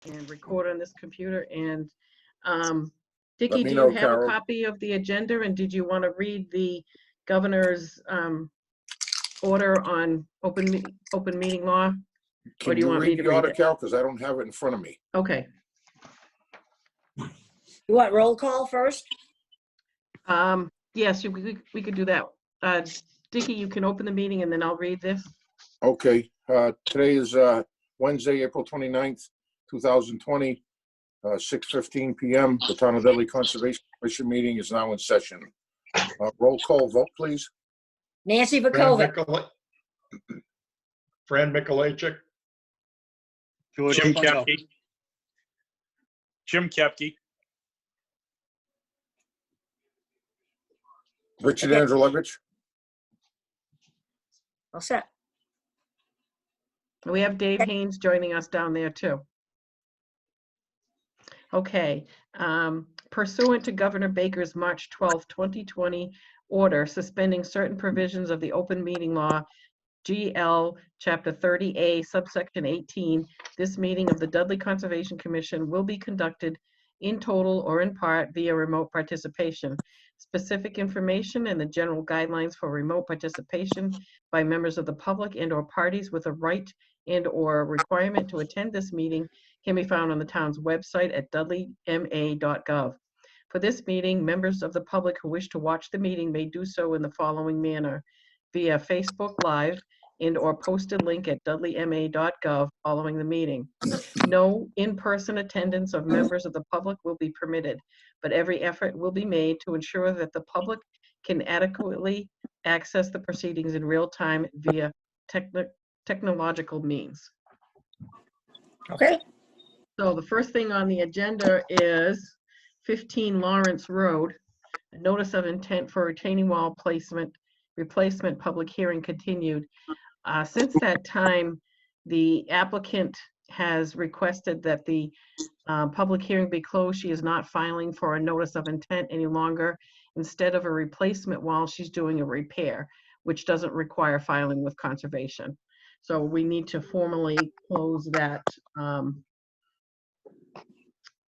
and record on this computer. And Dickie, Let me do know, you have a Carol. copy of the agenda? And did you want to read the governor's order on open meeting law? Can do you you want me read to the read order, it? Carol? Because I don't have it in front of me. Okay. You want roll call first? Yes, we could do that. Dickie, you can open the meeting and then I'll read this. Okay. Today is Wednesday, April 29th, 2020, 6:15 p.m. The Town of Dudley Conservation Commission meeting is now in session. Roll call vote, please. Nancy Vakovic. Fran Mikulajczyk. Jim Kepke. Jim Kepke. Richard Okay. Andrelevich. All set. We have Dave Haynes joining us down there too. Okay, pursuant to Governor Baker's March 12, 2020 order suspending certain provisions of the open meeting law, GL Chapter 30A, subsection 18, this meeting of the Dudley Conservation Commission will be conducted in total or in part via remote participation. Specific information and the general guidelines for remote participation by members of the public and or parties with a right and or requirement to attend this meeting can be found on the town's website at dudleyma.gov. For this meeting, members of the public who wish to watch the meeting may do so in the following manner: via Facebook Live and or posted link at dudleyma.gov following the meeting. No in-person attendance of members of the public will be permitted, but every effort will be made to ensure that the public can adequately access the proceedings in real time via technological means. Okay. So the first thing on the agenda is 15 Lawrence Road, a notice of intent for retaining wall replacement public hearing continued. Since that time, the applicant has requested that the public hearing be closed. She is not filing for a notice of intent any longer. Instead of a replacement wall, she's doing a repair, which doesn't require filing with conservation. So we need to formally close that.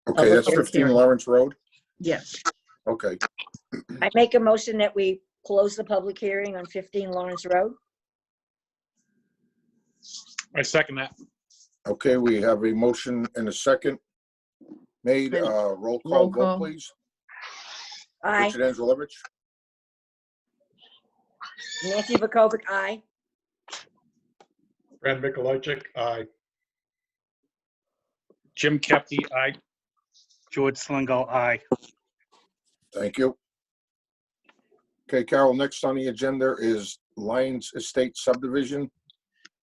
Okay, that's 15 hearing. Lawrence Road. Yes. Okay. I make a motion that we close the public hearing on 15 Lawrence Road. I second that. Okay, we have a motion and a second made. Roll call vote, please. Aye. Richard Andrelevich. Nancy Vakovic, aye. Fran Mikulajczyk, aye. Jim Kepke, aye. George Slingo, aye. Thank you. Okay, Carol, next on the agenda is Lyons Estate subdivision.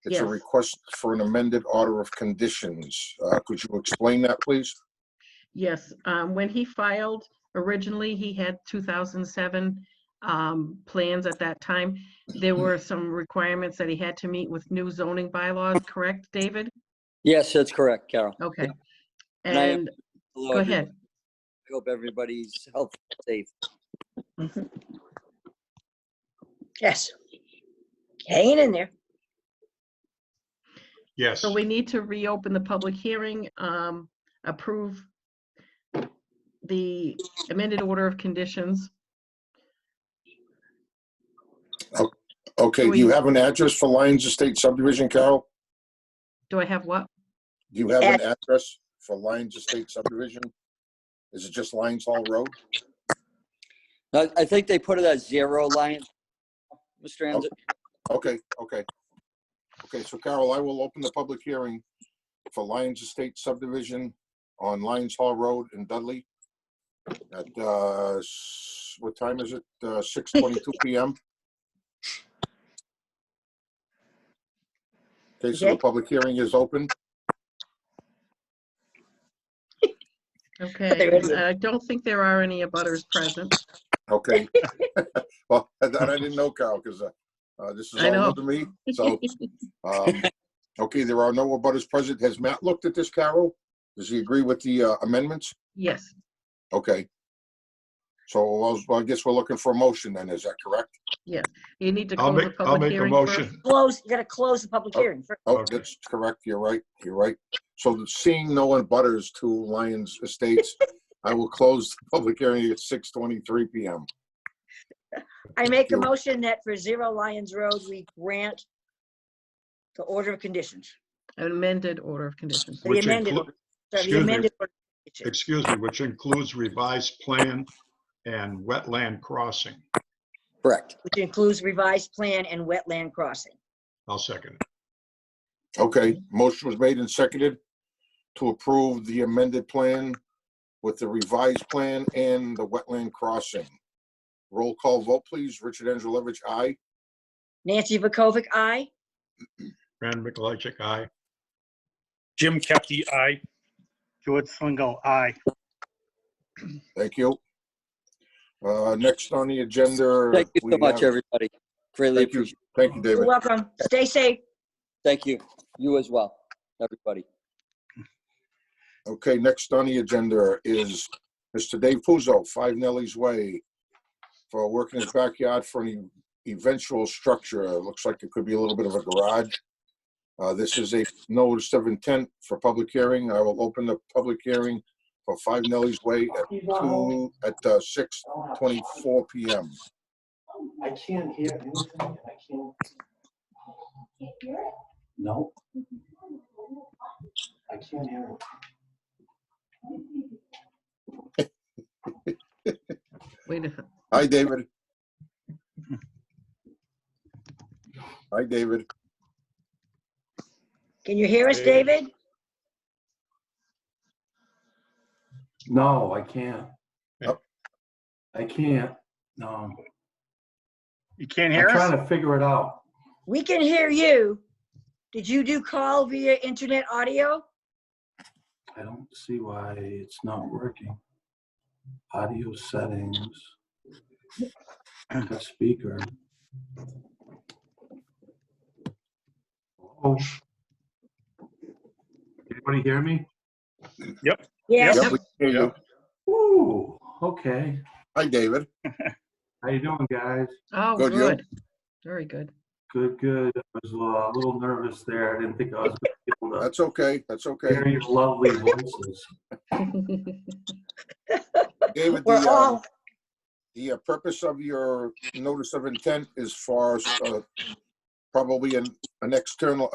It's a Yes. request for an amended order of conditions. Could you explain that, please? Yes, when he filed originally, he had 2007 plans at that time. There were some requirements that he had to meet with new zoning bylaws, correct, David? Yes, that's correct, Carol. Okay. And I am- And Hello, go everyone. ahead. I hope everybody's healthy and safe. Yes. Hanging in there. Yes. So we need to reopen the public hearing, approve the amended order of conditions. Okay, do you have an address for Lyons Estate subdivision, Carol? Do I have what? Do you have an address for Lyons Estate subdivision? Is it just Lyons Hall Road? I think they put it at 0 Lion, Mr. Anz. Okay. Okay, so Carol, I will open the public hearing for Lyons Estate subdivision on Lyons Hall Road in Dudley at, what time is it? 6:22 p.m. Okay, so the public hearing is open. Okay, I don't think there are any abutters present. Okay. Well, that I didn't know, Carol, because this is I all know. new to me. So, okay, there are no abutters present. Has Matt looked at this, Carol? Does he agree with the amendments? Yes, Okay. So I guess we're looking for a motion then, is that correct? yes. You need to I'll close the make a public hearing first. motion. You gotta close the public hearing first. Oh, Okay. that's correct. You're right. So seeing no one butters to Lions Estates, I will close the public hearing at 6:23 PM. I make a you. motion that for 0 Lions Road, we grant the order of conditions. An amended order of conditions. The Which amended, inclu- order- sorry, the excuse me. amended. order of conditions. Excuse me, which includes revised plan and wetland crossing. Correct. Which includes revised plan and wetland crossing. I'll second it. Okay, motion was made and seconded to approve the amended plan with the revised plan and the wetland crossing. Roll call vote, please. Richard Angelovich, aye. Nancy Vakovic, aye. Fran Mikulajic, aye. Jim Capti, aye. George Slingo, aye. Thank you. Next on the agenda. Thank you we so much, have- everybody. Greatly Thank you. appreciate it. Thank you, You're David. welcome. Stay safe. Thank you. You as well, everybody. Okay, next on the agenda is Mr. Dave Puzo, 5 Nelly's Way, for work in his backyard for an eventual structure. It looks like it could be a little bit of a garage. This is a notice of intent for public hearing. I will open the public hearing for 5 Nelly's Way at 6:24 PM. I can't hear anything. I can't. No. I can't hear it. Wait a minute. Hi, David. Hi, David. Can you hear us, David? No, I can't. Yep. I can't. No. You can't I'm hear us? trying to figure it out. We can hear you. Did you do call via internet audio? I don't see why it's not working. Audio settings. The speaker. Oh. Anybody hear me? Yes. Yep, we can hear you. Ooh, okay. Hi, David. How you doing, guys? Oh, Good, you? good. Very good. Good, good. I was a little nervous there. I didn't think I was going to be able to That's okay. That's okay. hear your lovely voices. David, We're all, the purpose of your notice of intent is for probably an external,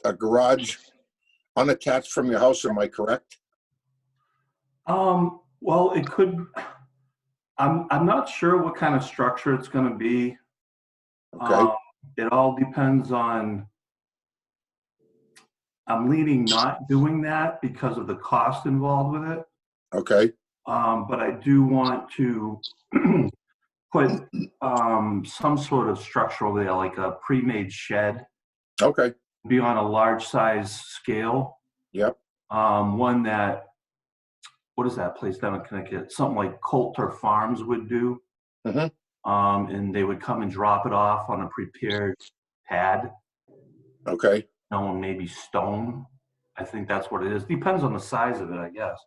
a garage unattached from your house, am I correct? Well, it could, I'm not sure what kind of structure it's going to be. Okay. It all depends on, I'm leaning not doing that because of the cost involved with it. Okay. But I do want to put some sort of structure over there, like a pre-made shed, Okay. be on a large size scale. Yep. One that, what is that place down in Connecticut? Something like Coulter Farms would do. Mhm. And they would come and drop it off on a prepared pad, Okay. maybe stone. I think that's what it is. Depends on the size of it, I guess.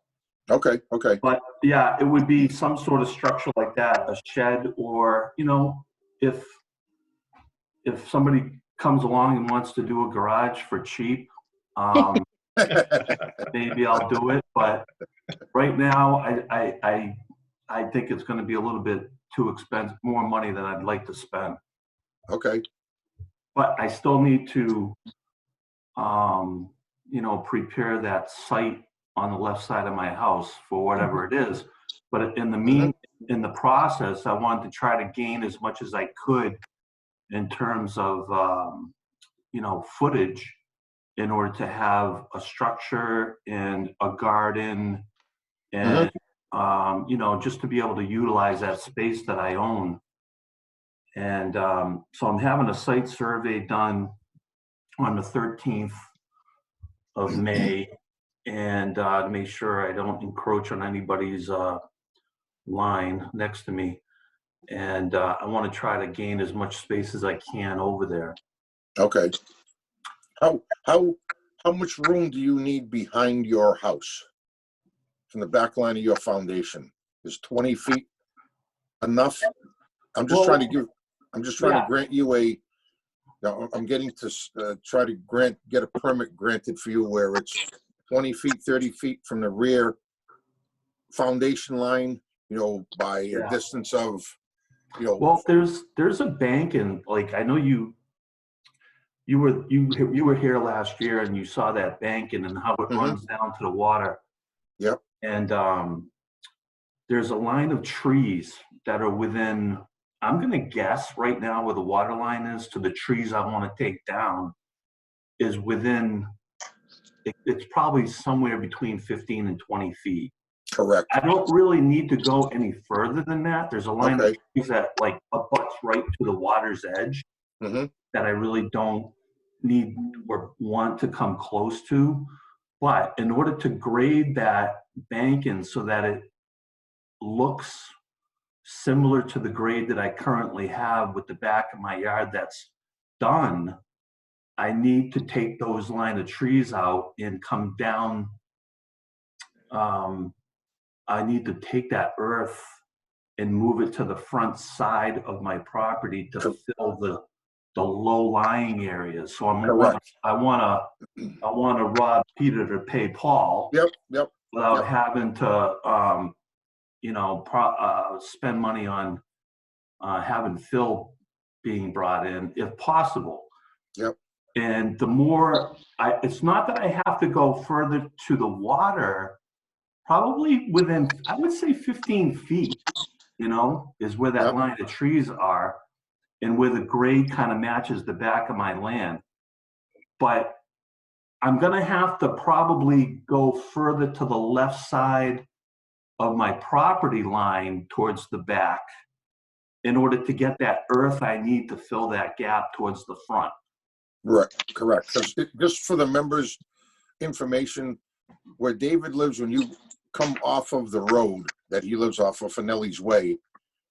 Okay. Okay. But yeah, it would be some sort of structure like that, a shed, or, if somebody comes along and wants to do a garage for cheap, maybe I'll do it. But right now, I think it's going to be a little bit too expensive, more money than I'd like to spend. Okay. But I still need to, prepare that site on the left side of my house for whatever it is. But in the process, I wanted to try to gain as much as I could in terms of, footage in order to have a structure and a garden and, just to be able to utilize that space that I own. And so I'm having a site survey done on the 13th of May, and to make sure I don't encroach on anybody's line next to me. And I want to try to gain as much space as I can over there. Okay. How much room do you need behind your house from the back line of your foundation? Is 20 feet enough? I'm just Well, trying to grant you Now, I'm getting to try to get a permit granted for you where it's 20 feet, 30 feet from the rear foundation line, by a Yeah. distance of, Well, there's a bank in, like, I know you were here last year and you saw that banking and how it Mhm. runs down to the water. Yep. And there's a line of trees that are within, I'm gonna guess right now where the water line is to the trees I want to take down is within, it's probably somewhere between 15 and 20 feet. correct. I don't really need to go any further than that. There's a line of Okay. trees that like abuts right to the water's edge Hmm. that I really don't need or want to come close to. But in order to grade that banking so that it looks similar to the grade that I currently have with the back of my yard that's done, I need to take those line of trees out and come down. I need to take that earth and move it to the front side of my property to fill the low-lying areas. So Correct. I want to rob Peter to pay Paul. Yep. Without having to spend money on having Phil being brought in if possible. Yep. And the more it's not that I have to go further to the water, probably within, I would say 15 feet, is where that Yep. line of trees are and where the grade kind of matches the back of my land. But I'm going to have to probably go further to the left side of my property line towards the back in order to get that earth I need to fill that gap towards the front. Right, correct. Because just for the members' information, where David lives, when you come off of the road that he lives off of Finelli's Way,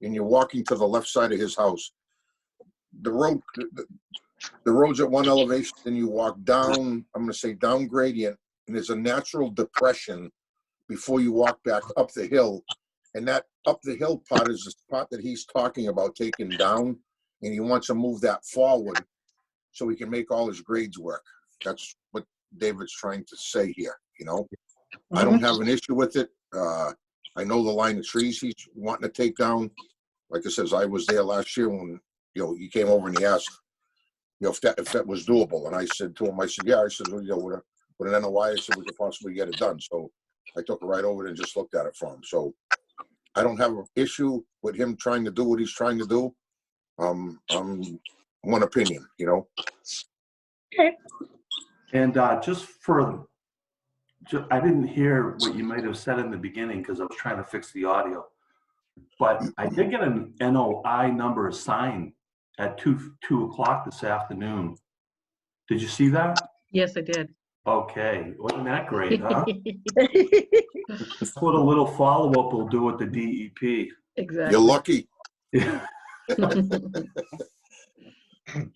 and you're walking to the left side of his house, the road's at one elevation, then you walk down, I'm gonna say down gradient, and there's a natural depression before you walk back up the hill. And that up the hill part is the spot that he's talking about taking down, and he wants to move that forward so he can make all his grades work. That's what David's trying to say here, I don't have an issue with it. I know the line of trees he's wanting to take down. Like I says, I was there last year when, he came over and he asked, if that was doable. And I said to him, yeah, I said, well, with an NOI, I said, we could possibly get it done. So I took a ride over and just looked at it for him. So I don't have an issue with him trying to do what he's trying to do. I'm one opinion, Okay. And I didn't hear what you might have said in the beginning because I was trying to fix the audio. But I did get an NOI number assigned at 2 o'clock this afternoon. Did you see that? Yes, I did. Okay, wasn't that great, huh? That's what a little follow-up will do with the DEP. Exactly. You're lucky.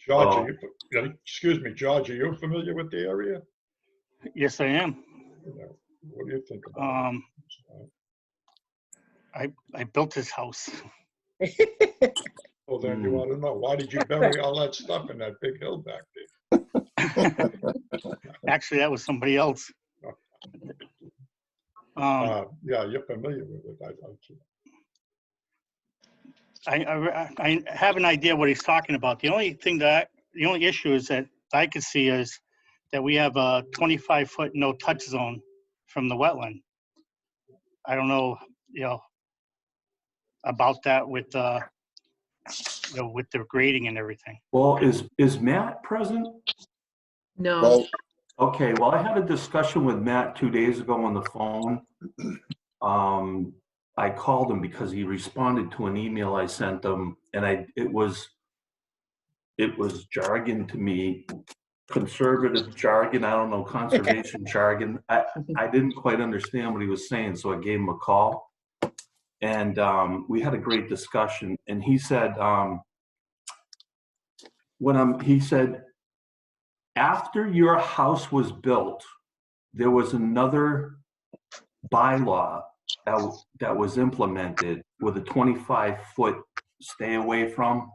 George, excuse me, George, are you familiar with the area? Yes, I am. What do you think about it? I built this house. Well, then you want to know, why did you bury all that stuff in that big hill back there? Actually, that was somebody else. Yeah, you're familiar with it. I have an idea what he's talking about. The only issue is that I could see is that we have a 25-foot no-touch zone from the wetland. I don't know, about that with with the grading and everything. Well, is Matt present? No, Well, Okay, well, I had a discussion with Matt 2 days ago on the phone. I called him because he responded to an email I sent him, and it was jargon to me, conservative jargon, I don't know, conservation jargon. I didn't quite understand what he was saying, so I gave him a call. And we had a great discussion, and he said, he said, after your house was built, there was another bylaw that was implemented with a 25-foot stay away from.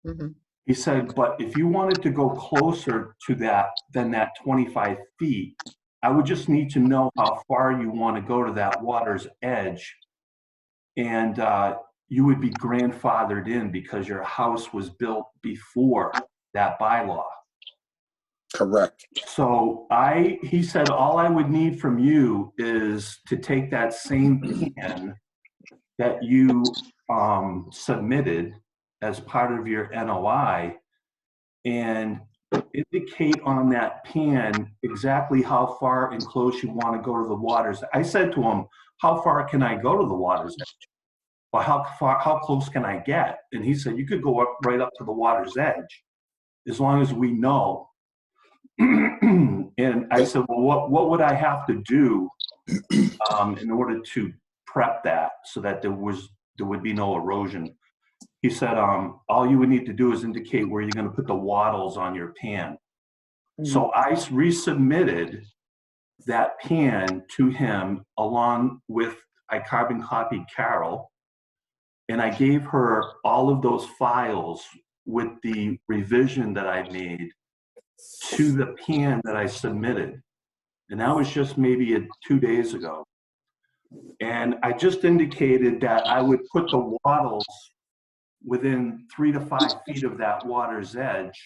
Mhm. He said, but if you wanted to go closer to that than that 25 feet, I would just need to know how far you want to go to that water's edge. And you would be grandfathered in because your house was built before that bylaw. Correct. So he said, all I would need from you is to take that same plan that you submitted as part of your NOI and indicate on that pan exactly how far and close you want to go to the water's. I said to him, how far can I go to the water's edge? Well, how close can I get? And he said, you could go right up to the water's edge as long as we know. And I said, well, what would I have to do in order to prep that so that there would be no erosion? He said, all you would need to do is indicate where you're going to put the wattles on your pan. So I resubmitted that pan to him along with, I carbon copied Carol, and I gave her all of those files with the revision that I made to the pan that I submitted. And that was just maybe 2 days ago. And I just indicated that I would put the wattles within 3 to 5 feet of that water's edge,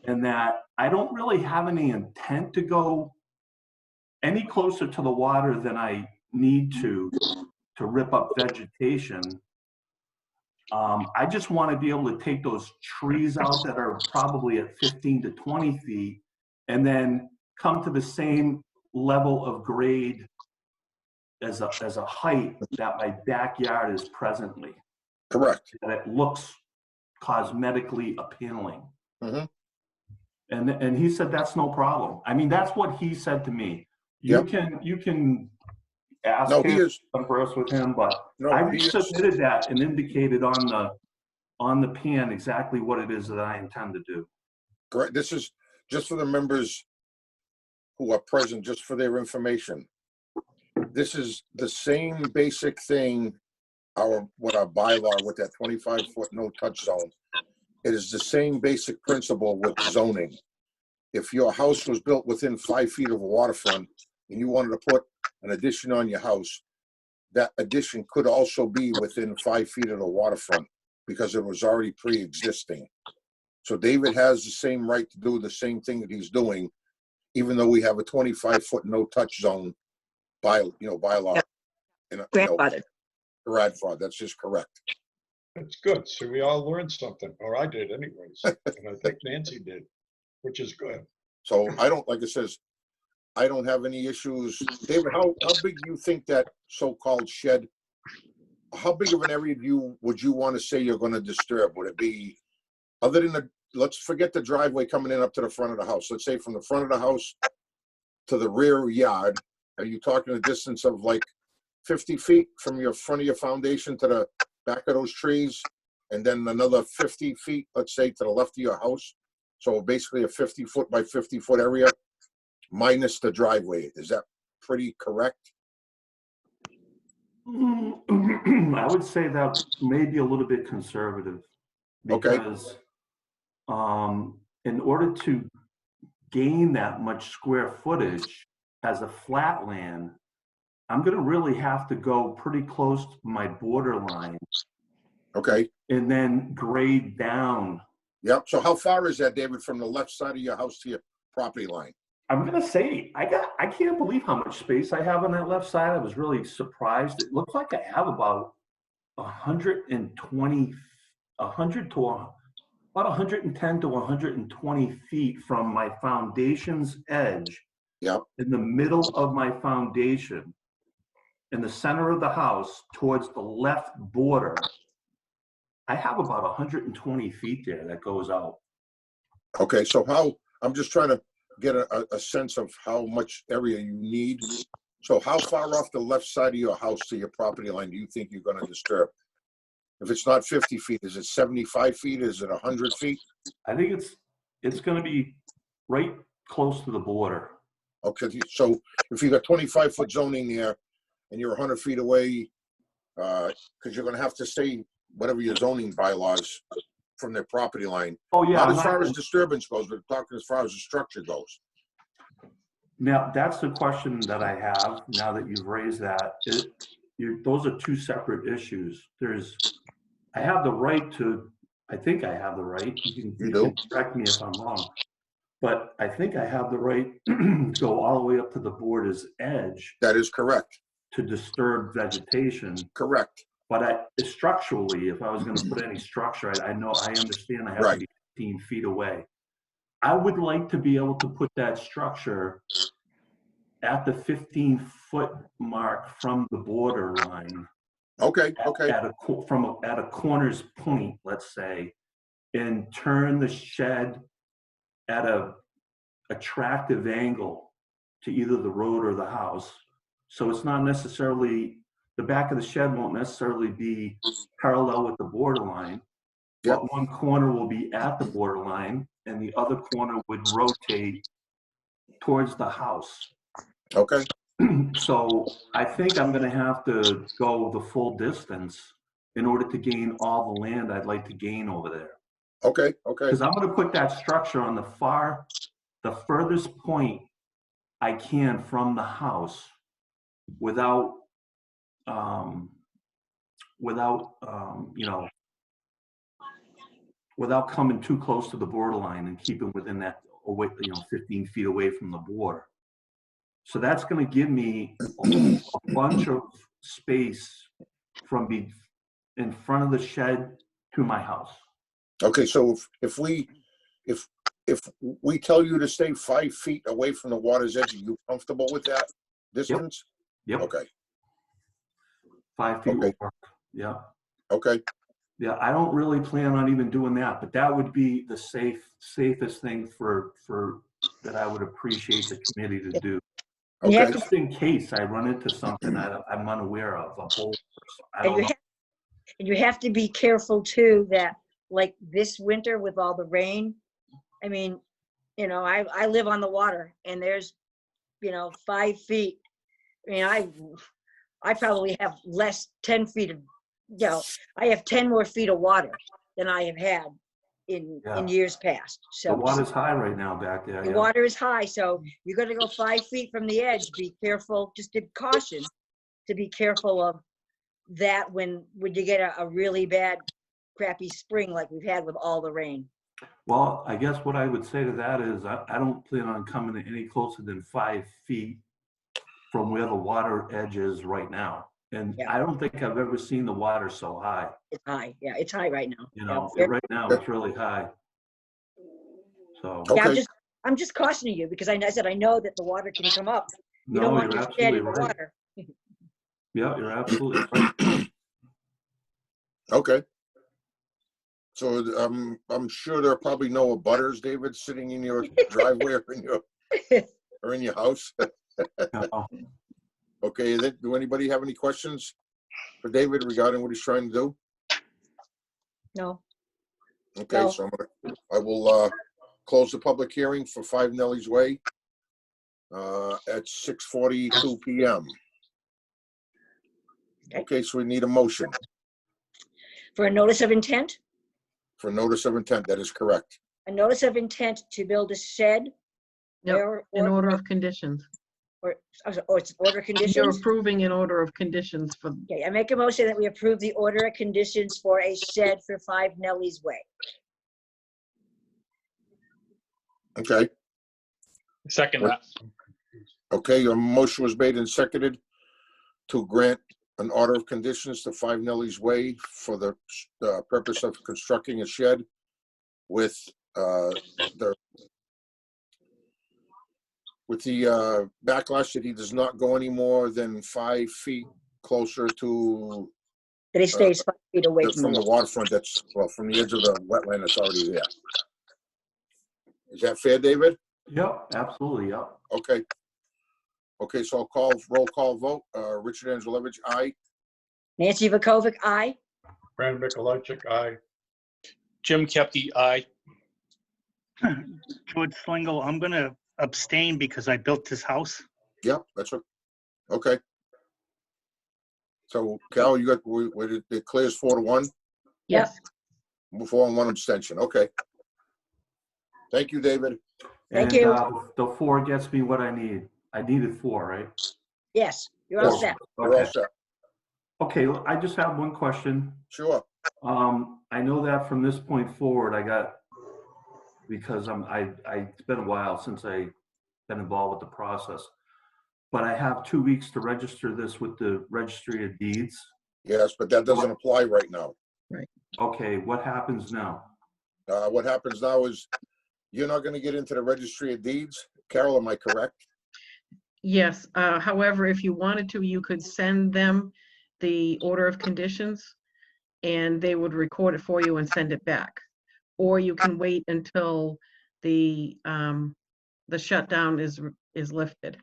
and that I don't really have any intent to go any closer to the water than I need to rip up vegetation. I just want to be able to take those trees out that are probably at 15 to 20 feet and then come to the same level of grade as a height that my backyard is presently. Correct. That it looks cosmetically appealing. Mm-hmm. And he said that's no problem. I mean, that's what he said to me. You can ask him to converse with him, but I submitted that and indicated on the pan exactly what it is that I intend to do. Correct. This is just for the members who are present, just for their information. This is the same basic thing, what our bylaw with that 25-foot no touch zone. It is the same basic principle with zoning. If your house was built within 5 feet of a waterfront and you wanted to put an addition on your house, that addition could also be within 5 feet of the waterfront because it was already pre-existing. So David has the same right to do the same thing that he's doing, even though we have a 25-foot no touch zone bylaw. Grandfather. Grandfather, that's just correct. That's good. So we all learned something, or I did anyways. And I think Nancy did, which is good. So I don't, like it says, I don't have any issues. David, how big do you think that so-called shed, how big of an area would you want to say you're going to disturb? Would it be, other than let's forget the driveway coming in up to the front of the house. Let's say from the front of the house to the rear yard, are you talking a distance of like 50 feet from your front of your foundation to the back of those trees, and then another 50 feet, let's say, to the left of your house? So basically a 50-foot by 50-foot area minus the driveway. Is that pretty correct? I would say that may be a little bit conservative because in order to gain that much square footage as a flat land, I'm going to really have to go pretty close to my borderline. Okay. And then grade down. Yep. So how far is that, David, from the left side of your house to your property line? I'm going to say, I can't believe how much space I have on that left side. I was really surprised. It looks like I have about 110 to 120 feet from my foundation's edge. Yep. In the middle of my foundation, in the center of the house, towards the left border, I have about 120 feet there that goes out. Okay, so I'm just trying to get a sense of how much area you need. So how far off the left side of your house to your property line do you think you're going to disturb? If it's not 50 feet, is it 75 feet? Is it 100 feet? I think it's going to be right close to the border. Okay, so if you got 25-foot zoning there and you're 100 feet away, because you're going to have to say whatever your zoning bylaws, from their property line. Oh, yeah. Not I'm as not far as gonna- disturbance goes, but talking as far as the structure goes. Now, that's the question that I have, now that you've raised that. Those are two separate issues. I have the right to, I think I have the right, you You can do? correct me if I'm wrong, but I think I have the right to go all the way up to the border's edge That is correct. to disturb vegetation. Correct. But structurally, if I was gonna put any structure, I understand I have to Right. be 15 feet away. I would like to be able to put that structure at the 15-foot mark from the border line, Okay, okay, at a corner's point, let's say, and turn the shed at a attractive angle to either the road or the house. So it's not necessarily, the back of the shed won't necessarily be parallel with the border line. Yep. But one corner will be at the borderline and the other corner would rotate towards the house. okay, So I think I'm gonna have to go the full distance in order to gain all the land I'd like to gain over there. okay, okay, Because I'm gonna put that structure on the furthest point I can from the house without, without coming too close to the borderline and keeping within that, away, 15 feet away from the border. So that's gonna give me a bunch of space from in front of the shed to my house. okay. So if we tell you to stay 5 feet away from the water's edge, are you comfortable with that distance? Yep, Okay, 5 feet will Okay. work. Yeah, okay, yeah, I don't really plan on even doing that, but that would be the safest thing for that I would appreciate the committee to do. And you have okay, to, Just in case I run into something I'm unaware of, a hole, I and don't know. you have to be careful too that, like this winter with all the rain, I mean, I live on the water and there's, 5 feet. I mean, I probably have 10 feet of, I have 10 more feet of water than I have had in Yeah. years past. The So water's high right now back there, the yeah. water is high, so you're gonna go 5 feet from the edge. Be careful, just a caution to be careful of that when you get a really bad, crappy spring like we've had with all the rain. Well, I guess what I would say to that is I don't plan on coming any closer than 5 feet from where the water edge is right now. And Yeah. I don't think I've ever seen the water so high. It's high, yeah, it's high right now. Right now it's really high. So, Yeah, okay. I'm just cautioning you because I said I know that the water can come up. You don't no, want you're your shed absolutely in the right. water. Yeah, you're absolutely right. Okay. So I'm sure there are probably no abutters, David, sitting in your driveway or in your house. No. Okay, do anybody have any questions for David regarding what he's trying to do? No, Okay, No. so I will close the public hearing for 5 Nellie's Way at 6:42 PM. Okay. Okay, so we need a motion for a notice of intent, for notice of intent. That is correct. a notice of intent to build a shed Yep, or in order of conditions. it's order You're conditions. approving in order of conditions for, Okay, I make a motion that we approve the order of conditions for a shed for 5 Nellie's Way. Okay, Second that. okay, your motion was made and seconded to grant an order of conditions to 5 Nellie's Way for the purpose of constructing a shed with the backlash that he does not go any more than 5 feet closer to That it stays 5 feet away from the from the wall. waterfront, that's, well, from the edge of the wetland that's already there. Is that fair, David? Yep, absolutely, yep. Okay. Okay, so I'll call, roll call vote. Richard Angelevich, aye. Nancy Vakovic, aye. Brandon Mikulajczyk, aye. Jim Kepke, aye. George Slingo, I'm gonna abstain because I built this house. Yep, that's okay. So Cal, you got, it clears 4-1? yes, 4 and 1 abstention. Okay. Thank you, David. Thank And you. the 4 gets me what I need. I needed 4, right? Yes, you're all Yes. set. You're all Okay. set. Okay, I just have one question. Sure. I know that from this point forward, because it's been a while since I've been involved with the process, but I have 2 weeks to register this with the Registry of Deeds. Yes, but that doesn't apply right now. Okay, what happens now? What happens now is you're not going to get into the Registry of Deeds. Carol, am I correct? Yes, however, if you wanted to, you could send them the order of conditions and they would record it for you and send it back. Or you can wait until the shutdown is lifted.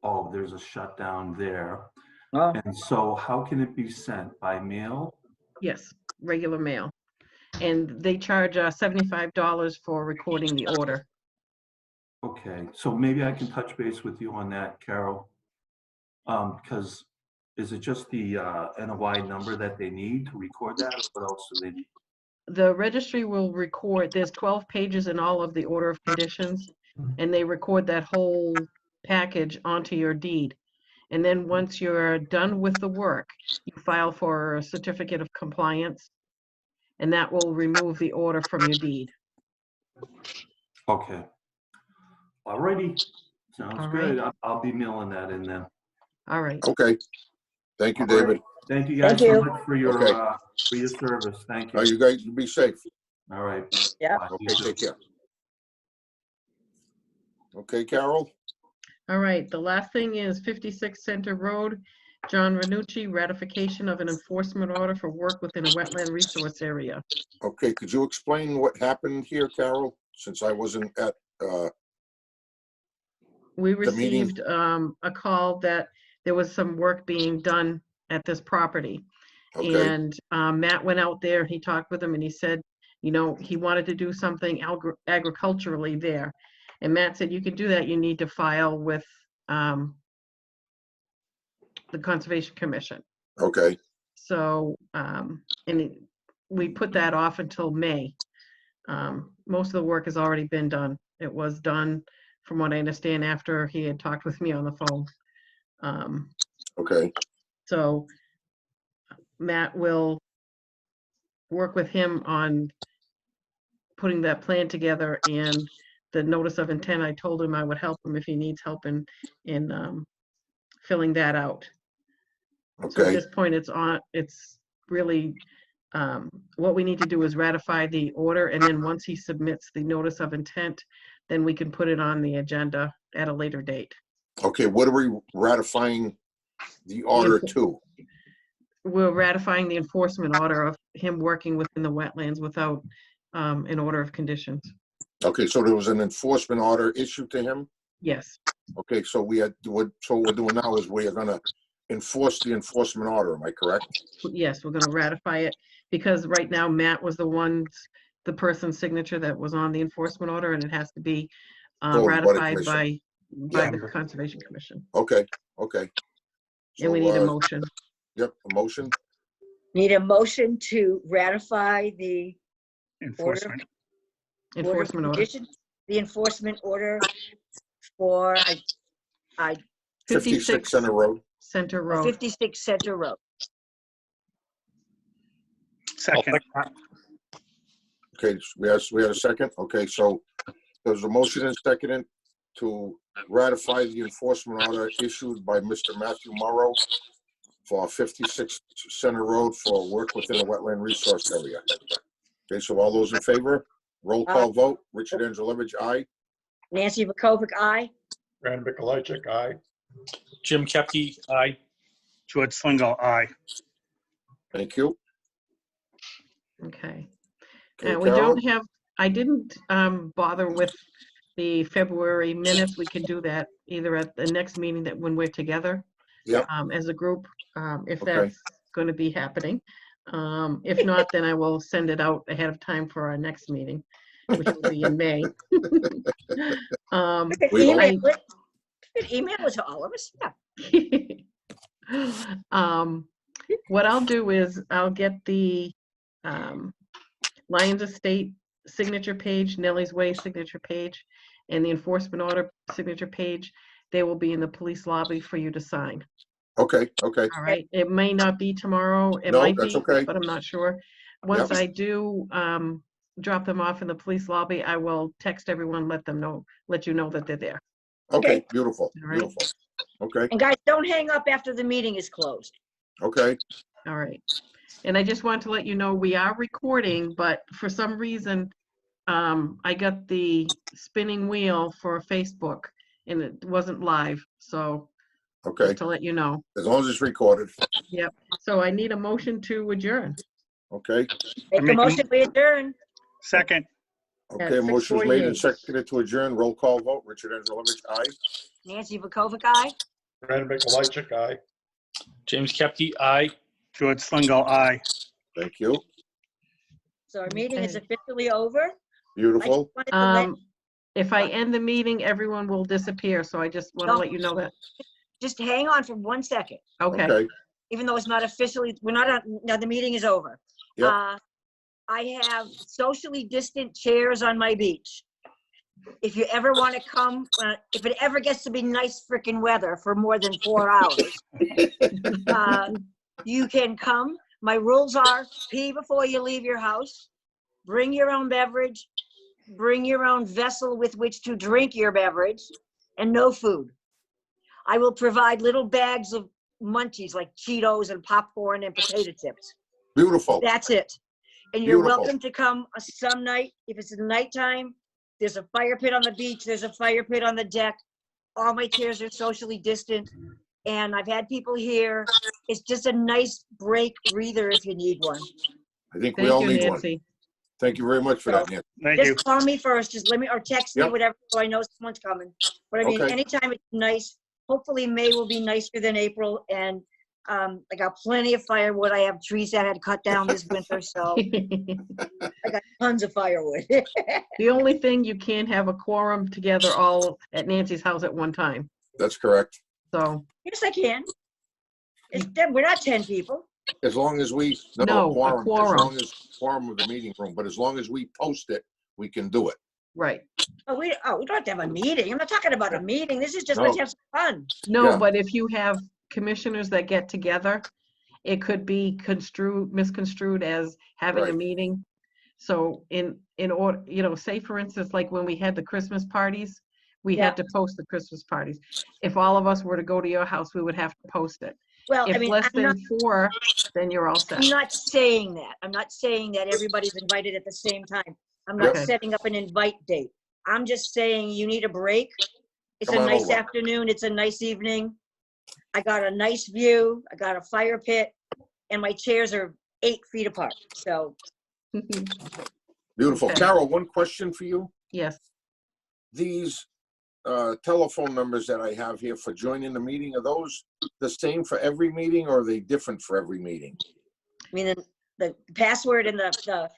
Oh, there's a shutdown there. Oh, And so how can it be sent? By mail? Yes, regular mail. And they charge $75 for recording the order. Okay, so maybe I can touch base with you on that, Carol. Because is it just the NOI number that they need to record that? Or what else do they need? The registry will record, there's 12 pages in all of the order of conditions, and they record that whole package onto your deed. And then once you're done with the work, you file for a certificate of compliance, and that will remove the order from your deed. Okay. Alrighty, sounds All good. right. I'll be mailing that in then. All right. Okay. Thank you, All right. David. Thank you guys Thank you. so much for your service. Thank you. You guys be safe. All right. Yeah. Bye. You Okay, too. take care. Okay, Carol? All right, the last thing is 56 Center Road, John Renucci, ratification of an enforcement order for work within a wetland resource area. Okay, could you explain what happened here, Carol? Since I wasn't at, We The meeting- received a call that there was some work being done at this property. okay, And Matt went out there, he talked with him and he said, you know, he wanted to do something agriculturally there. And Matt said, you can do that, you need to file with the Conservation Commission. okay, So, we put that off until May. Most of the work has already been done. It was done, from what I understand, after he had talked with me on the phone. okay, So Matt will work with him on putting that plan together, and the notice of intent, I told him I would help him if he needs help in filling that out. So at okay, this point, it's really, what we need to do is ratify the order, and then once he submits the notice of intent, then we can put it on the agenda at a later date. okay. What are we ratifying the order to? We're ratifying the enforcement order of him working within the wetlands without an order of conditions. Okay, so there was an enforcement order issued to him? Yes, Okay, so what we're doing now is we are gonna enforce the enforcement order, am I correct? yes, we're gonna ratify it, because right now Matt was the person's signature that was on the enforcement order, and it has to be Voted by the ratified commission. by the Conservation Commission. Okay, okay. And we So, need a motion. Yep, a motion, need a motion to ratify the Enforcement. Enforcement order. conditions, the enforcement order for 56 Center Road. Center Road. 56 Center Road. Second. Okay, we had a second. Okay, so there's a motion and second to ratify the enforcement order issued by Mr. Matthew Morrow for 56 Center Road for work within a wetland resource area. Okay, so all those in favor, roll call vote. Richard Angelovich, aye. Nancy Vakovic, aye. Brandon Mikulajczyk, aye. Jim Kepke, aye. George Slingo, aye. Thank you. Okay. Okay, We Carol? don't have, I didn't bother with the February minutes. We can do that either at the next meeting that when we're together. Yep. As a group, if Okay. that's going to be happening. If not, then I will send it out ahead of time for our next meeting, which will be in May. You can We email I- it. You can email it to all of us. Yeah. What I'll do is I'll get the Lions Estate signature page, Nelly's Way signature page, and the enforcement order signature page. They will be in the police lobby for you to sign. Okay, okay. All right. It may not be tomorrow. It No, might that's be, okay. but I'm not sure. Once Yep. I do drop them off in the police lobby, I will text everyone, let you know that they're there. Okay, beautiful, All right. beautiful. Okay, And guys, don't hang up after the meeting is closed. okay. All right. And I just want to let you know, we are recording, but for some reason, I got the spinning wheel for Facebook and it wasn't live. So Okay, just to let you know. as long as it's recorded. Yep. So I need a motion to adjourn. Okay, Make a make a- motion, we adjourn. Second, okay, At motion was made and 6:48. seconded to adjourn. Roll call vote. Richard Angelovich, aye. Nancy Vakovic, aye. Brandon Mikulajczyk, aye. James Kepke, aye. George Slingo, aye. Thank you. So our meeting is Okay. officially over. I Beautiful. just wanted to let- If I end the meeting, everyone will disappear. So I just want to No. let you know that. Just hang on for 1 second, Okay. Okay, even though it's not officially, we're not, now the meeting is over. Yep. I have socially distant chairs on my beach. If you ever want to come, if it ever gets to be nice frickin' weather for more than 4 hours, you can come. My rules are pee before you leave your house, bring your own beverage, bring your own vessel with which to drink your beverage, and no food. I will provide little bags of munchies like Cheetos and popcorn and potato chips. beautiful. That's it. And you're Beautiful. welcome to come some night. If it's nighttime, there's a fire pit on the beach, there's a fire pit on the deck. All my chairs are socially distant. And I've had people here. It's just a nice break breather if you need one. I think we Thank all you, need one. Nancy. Thank you very much for that, Nancy. Thank you. Just call me first, just let me, or text me, Yep. whatever, so I know someone's coming. But I mean, Okay. anytime it's nice. Hopefully May will be nicer than April, and I got plenty of firewood. I have trees that I had cut down this winter, so I got tons of firewood. The only thing, you can't have a quorum together all at Nancy's house at one time. That's correct. So, Yes, I can. We're not 10 people. As long as we, No, a quorum, as quorum. long as quorum of the meeting room, but as long as we post it, we can do it. right. We don't have to have a meeting. I'm not talking about a meeting. This is just No. let's have some fun. No, Yeah. but if you have commissioners that get together, it could be misconstrued as having a Right. meeting. So in order, say for instance, like when we had the Christmas parties, we had to post the Christmas parties. If all of us were to go to your house, we would have to post it. Well, I If mean, less I'm not, than 4, then you're all set. I'm not saying that. I'm not saying that everybody's invited at the same time. I'm not Yep. setting up an invite date. I'm just saying you need a break. It's Come a on nice over. afternoon. It's a nice evening. I got a nice view. I got a fire pit, and my chairs are 8 feet apart. So Beautiful. Okay. Carol, one question for you. Yes. These telephone numbers that I have here for joining the meeting, are those the same for every meeting or are they different for every meeting? I mean, the password and the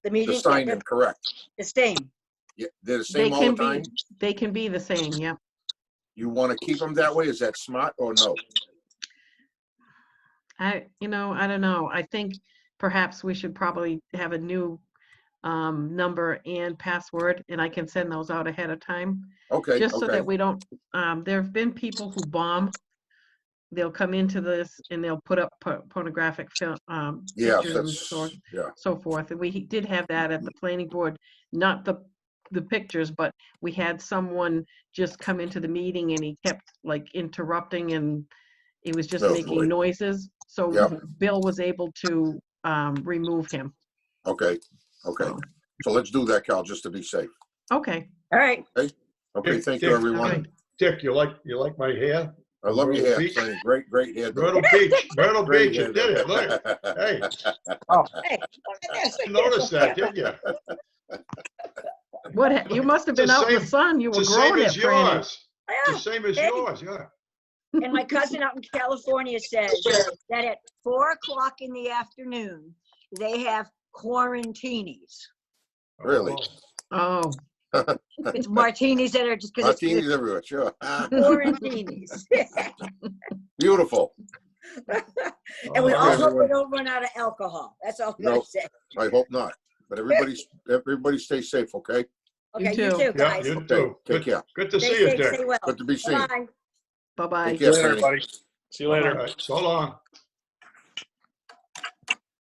The meeting, sign they're in, correct. the same. Yeah, they're the They same all the can time? be, they can be the same, yeah. You want to keep them that way? Is that smart or no? I don't know. I think perhaps we should probably have a new number and password, and I can send those out ahead of time. Okay, Just so okay. that we don't, there have been people who bomb. They'll come into this and they'll put up pornographic film, Yeah, pictures and that's, yeah. so forth. And we did have that at the planning board, not the pictures, but we had someone just come into the meeting and he kept like interrupting and he was just Oh, making boy. noises. So Yep. Bill was able to remove him. Okay, okay. So, So let's do that, Cal, just to be safe. okay. All right. Okay, thank you, Dick, All everyone. right. Dick, you like my hair? I love your Myrtle hair. Beach? Sonny. Great, great hair. Myrtle Beach, Myrtle Great Beach, you hair, did it, though. look. Hey, Hey, look at this. you noticed that, didn't you? You must have been It's the out in the same- sun. You It's were the same growing as it, Franny. yours. Yeah. It's the same as Hey. yours, yeah. And my cousin out in California says that at 4 o'clock in the afternoon, they have quarantinis. Really? Oh, It's martinis that are just because Martinis everywhere, sure. it's quarantinis. Beautiful. And we All all right. hope we don't run out of alcohol. That's all I'm gonna No. say. I hope not. But everybody stay safe, okay? Okay, you too. too, Yeah, guys. you Okay, too. take care. Good to Stay see you, safe, Dick. stay well. Good to be seen. Bye. Bye-bye. Take See care, you later, Franny. buddy. See you Bye-bye. later. All right, so long.